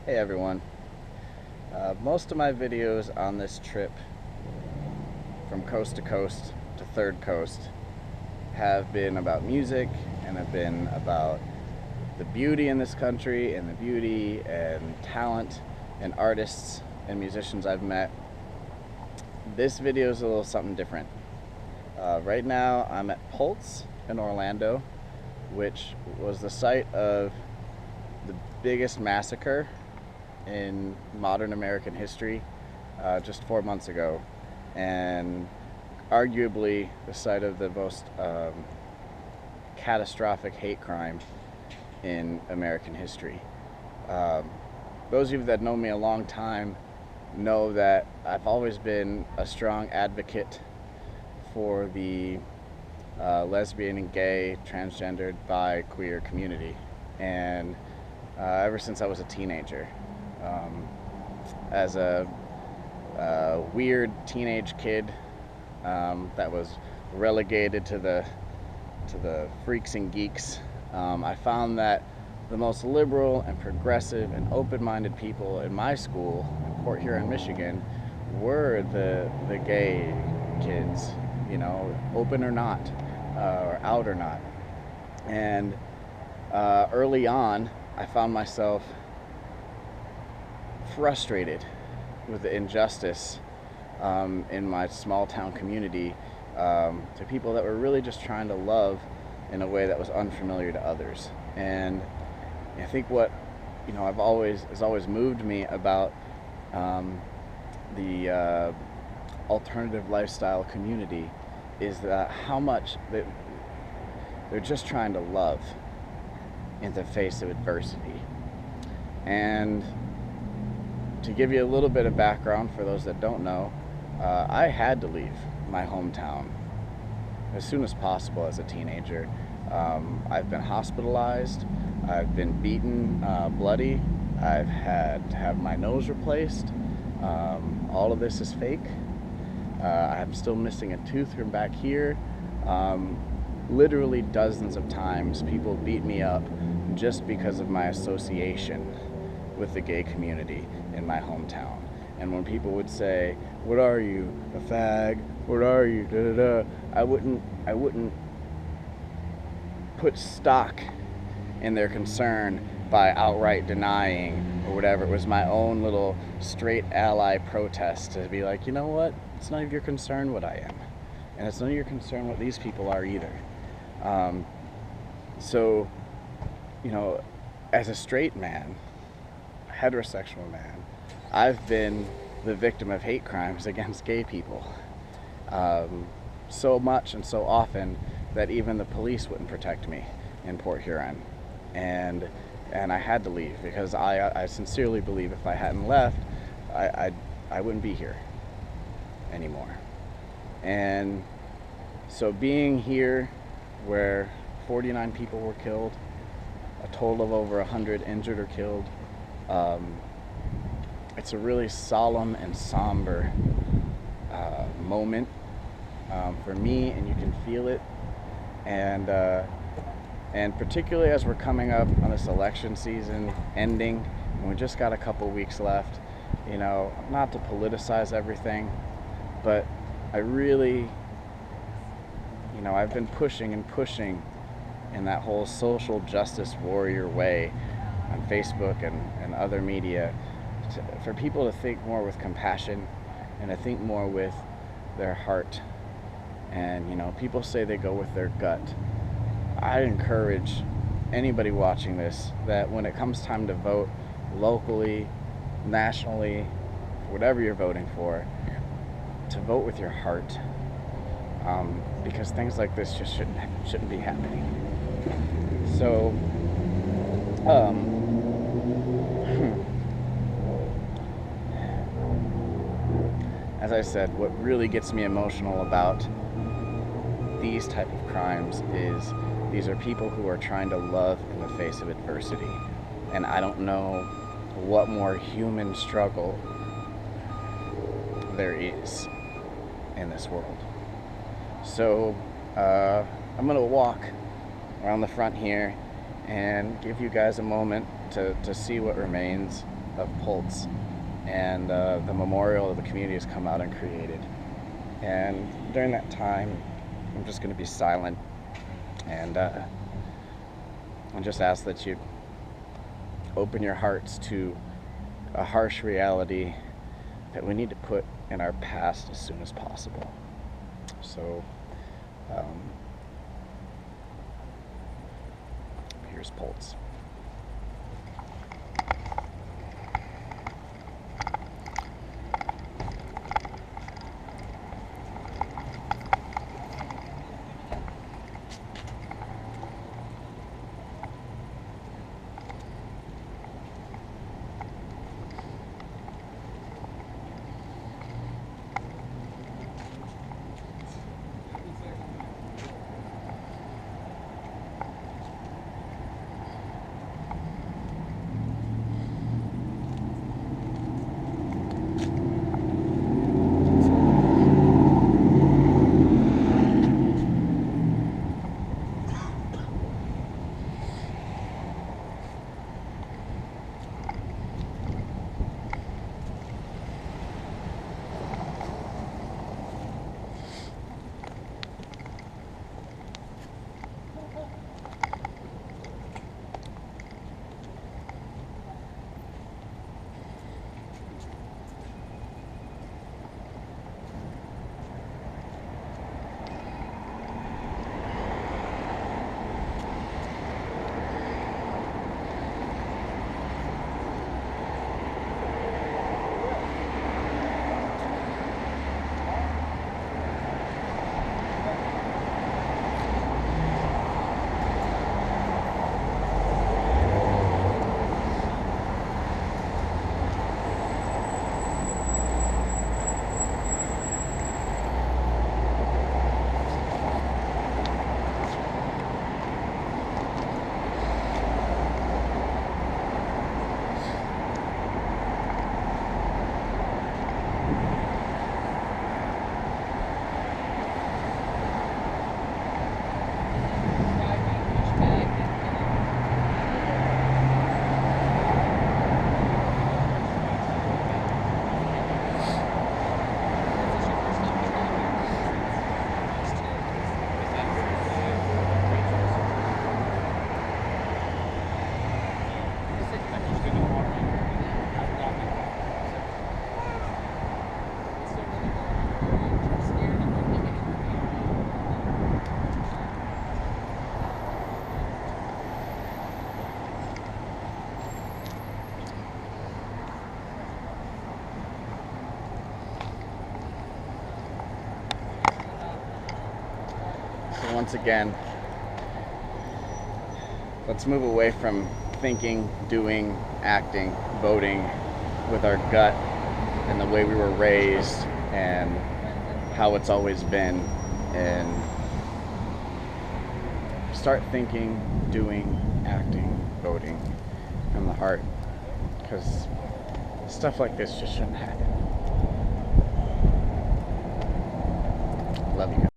Hey everyone. Most of my videos on this trip from coast to coast to third coast have been about music and have been about the beauty in this country and the beauty and talent and artists and musicians I've met. This video is a little something different. Right now I'm at Pulse in Orlando, which was the site of the biggest massacre in modern American history just 4 months ago, and arguably the site of the most catastrophic hate crime in American history. Those of you that know me a long time know that I've always been a strong advocate for the lesbian and gay, transgendered, bi, queer community, and ever since I was a teenager. As a weird teenage kid that was relegated to the freaks and geeks, I found that the most liberal and progressive and open-minded people in my school in Port Huron, Michigan, were the gay kids, open or not, or out or not. And early on, I found myself frustrated with the injustice in my small town community to people that were really just trying to love in a way that was unfamiliar to others. And I think what has always moved me about the alternative lifestyle community is that how much they're just trying to love in the face of adversity. And to give you a little bit of background for those that don't know, I had to leave my hometown as soon as possible as a teenager. I've been hospitalized, I've been beaten bloody, I've had to have my nose replaced. All of this is fake. I'm still missing a tooth from back here. Literally dozens of times people beat me up just because of my association with the gay community in my hometown. And when people would say, "What are you, a fag? What are you?" Da, da, da, I wouldn't put stock in their concern by outright denying or whatever. It was my own little straight ally protest to be like, you know what? It's none of your concern what I am, and it's none of your concern what these people are either. So, as a straight man, heterosexual man, I've been the victim of hate crimes against gay people, so much and so often that even the police wouldn't protect me in Port Huron, and I had to leave because I sincerely believe if I hadn't left, I wouldn't be here anymore. And so being here where 49 people were killed, a total of over 100 injured or killed, it's a really solemn and somber moment for me, and you can feel it. And particularly as we're coming up on this election season ending, and we just got a couple weeks left, not to politicize everything, but I really, I've been pushing in that whole social justice warrior way on Facebook and other media for people to think more with compassion and to think more with their heart. And people say they go with their gut. I encourage anybody watching this that when it comes time to vote locally, nationally, whatever you're voting for, to vote with your heart, because things like this just shouldn't be happening. So as I said, what really gets me emotional about these type of crimes is these are people who are trying to love in the face of adversity. And I don't know what more human struggle there is in this world. So I'm gonna walk around the front here and give you guys a moment to see what remains of Pulse and the memorial that the community has come out and created. And during that time, I'm just going to be silent and just ask that you open your hearts to a harsh reality that we need to put in our past as soon as possible. So, here's Pulse. So once again, let's move away from thinking, doing, acting, voting with our gut and the way we were raised and how it's always been, and start thinking, doing, acting, voting from the heart, because stuff like this just shouldn't happen. Love you guys.